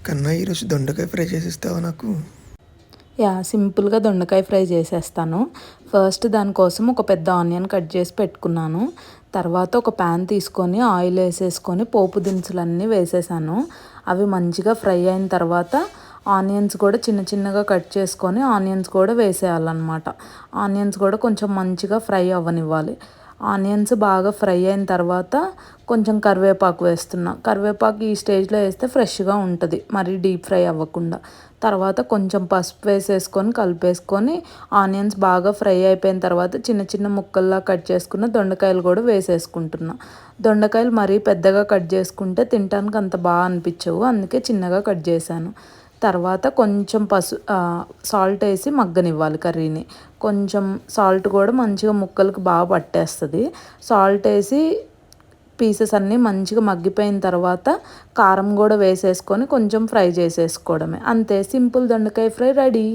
కన్నా ఈరోజు దొండకాయ ఫ్రై చేసిస్తావా నాకు? సింపుల్గా దొండకాయ ఫ్రై చేసేస్తాను. ఫస్ట్ దానికోసం ఒక పెద్ద ఆనియన్ కట్ చేసి పెట్టుకున్నాను. తర్వాత ఒక ప్యాన్ తీసుకొని ఆయిల్ వేసేసుకొని పోపు దినుసులన్నీ వేసేసాను. అవి మంచిగా ఫ్రై అయిన తర్వాత ఆనియన్స్ కూడా చిన్న చిన్నగా కట్ చేసుకొని ఆనియన్స్ కూడా వేసేయాలన్నమాట. ఆనియన్స్ కూడా కొంచెం మంచిగా ఫ్రై అవ్వనివ్వాలి. ఆనియన్స్ బాగా ఫ్రై అయిన తర్వాత కొంచెం కరివేపాకు వేస్తున్నా. కరివేపాకు ఈ స్టేజ్లో వేస్తే ఫ్రెష్గా ఉంటుంది, మరీ డీప్ ఫ్రై అవ్వకుండా. తర్వాత కొంచెం పసుపు వేసేసుకొని కలిపేసుకొని ఆనియన్స్ బాగా ఫ్రై అయిపోయిన తర్వాత చిన్న చిన్న ముక్కల్లా కట్ చేసుకున్న దొండకాయలు కూడా వేసేసుకుంటున్నా. దొండకాయలు మరీ పెద్దగా కట్ చేసుకుంటే తినడానికి అంత బాగా అనిపించవు, అందుకే చిన్నగా కట్ చేశాను. తర్వాత కొంచెం సాల్ట్ వేసి మగ్గనివ్వాలి కర్రీని. కొంచెం సాల్ట్ కూడా మంచిగా ముక్కలకు బాగా పట్టేస్తుంది. సాల్ట్ వేసి పీసెస్ అన్నీ మంచిగా మగ్గిపోయిన తర్వాత కారం కూడా వేసేసుకొని కొంచెం ఫ్రై చేసేసుకోవడమే. అంతే, సింపుల్ దొండకాయ ఫ్రై రెడీ.